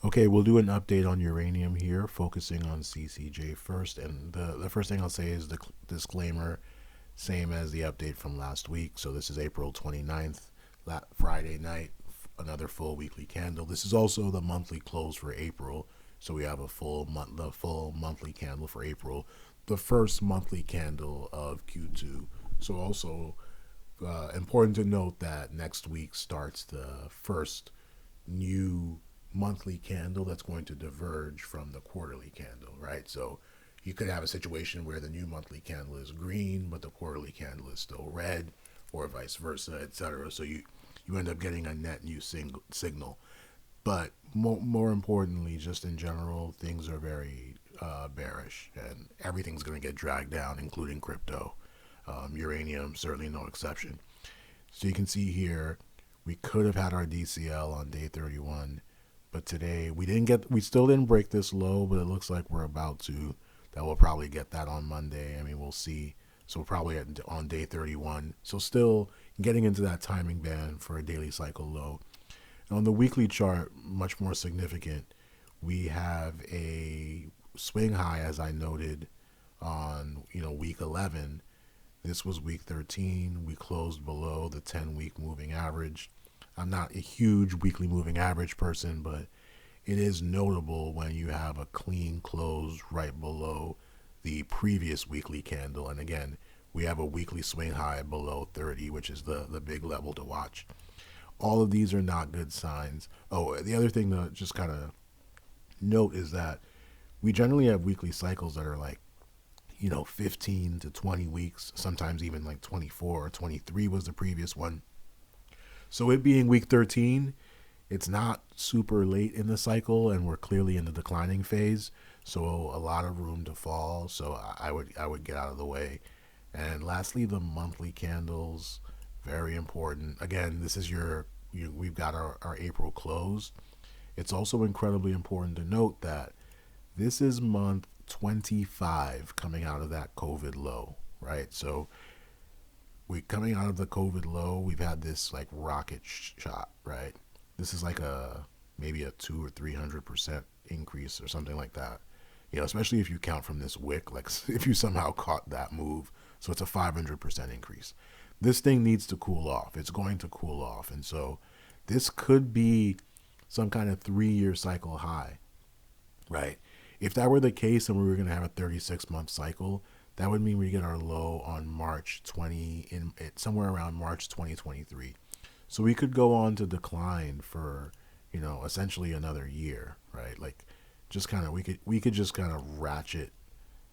Okay, we'll do an update on uranium here, focusing on CCJ first. And the first thing I'll say is the disclaimer, same as the update from last week. So this is April 29th, Friday night, another full weekly candle. This is also the monthly close for April. So we have the full monthly candle for April, the first monthly candle of Q2. So also important to note that next week starts the first new monthly candle that's going to diverge from the quarterly candle, right? So you could have a situation where the new monthly candle is green, but the quarterly candle is still red, or vice versa, etc. So you end up getting a net new signal. But more importantly, just in general, things are very bearish, and everything's going to get dragged down, including crypto. Uranium, certainly no exception. So you can see here, we could have had our DCL on day 31, but today we still didn't break this low, but it looks like we're about to. That we'll probably get that on Monday. I mean, we'll see. So we're probably on day 31. So still getting into that timing band for a daily cycle low. And on the weekly chart, much more significant, we have a swing high, as I noted, on week 11. This was week 13. We closed below the 10-week moving average. I'm not a huge weekly moving average person, but it is notable when you have a clean close right below the previous weekly candle. And again, we have a weekly swing high below 30, which is the big level to watch. All of these are not good signs. Oh, the other thing to just kind of note is that we generally have weekly cycles that are like 15 to 20 weeks, sometimes even like 24 or 23 was the previous one. So it being week 13, it's not super late in the cycle, and we're clearly in the declining phase. So a lot of room to fall. So I would get out of the way. And lastly, the monthly candles, very important. Again, this is we've got our April close. It's also incredibly important to note that this is month 25 coming out of that COVID low, right? So we coming out of the COVID low, we've had this like rocket shot, right? This is like maybe a 200 or 300% increase or something like that. Especially if you count from this wick, like if you somehow caught that move, so it's a 500% increase. This thing needs to cool off. It's going to cool off, and so this could be some kind of 3-year cycle high, right? If that were the case and we were going to have a 36-month cycle, that would mean we get our low on somewhere around March 2023. So we could go on to decline for, essentially another year, right? Like just kind of we could just kind of ratchet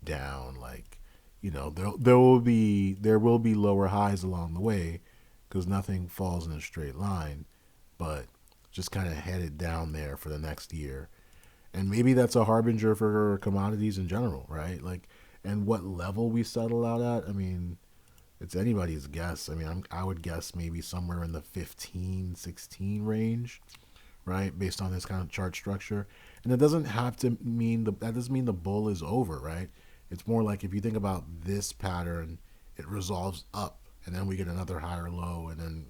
down, like, there will be lower highs along the way because nothing falls in a straight line, but just kind of headed down there for the next year. And maybe that's a harbinger for commodities in general, right? Like, and what level we settle out at, I mean, it's anybody's guess. I mean, I would guess maybe somewhere in the 15, 16 range, right? Based on this kind of chart structure. And it doesn't have to mean that doesn't mean the bull is over, right? It's more like if you think about this pattern, it resolves up and then we get another higher low and then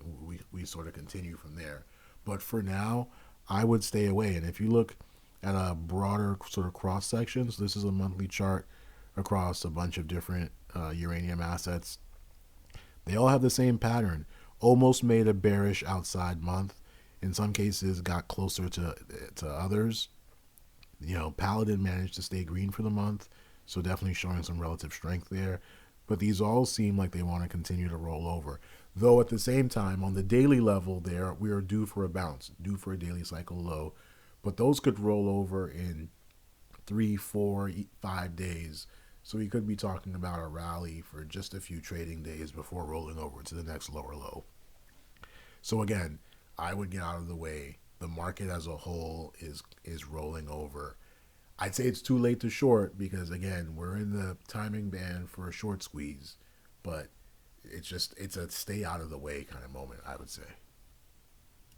we sort of continue from there. But for now, I would stay away. And if you look at a broader sort of cross sections, this is a monthly chart across a bunch of different uranium assets. They all have the same pattern. Almost made a bearish outside month. In some cases, got closer to others. Paladin managed to stay green for the month, so definitely showing some relative strength there. But these all seem like they want to continue to roll over. Though at the same time, on the daily level, there we are due for a bounce, due for a daily cycle low. But those could roll over in 3, 4, 5 days. So we could be talking about a rally for just a few trading days before rolling over to the next lower low. So again, I would get out of the way. The market as a whole is rolling over. I'd say it's too late to short because again, we're in the timing band for a short squeeze, but it's a stay out of the way kind of moment, I would say.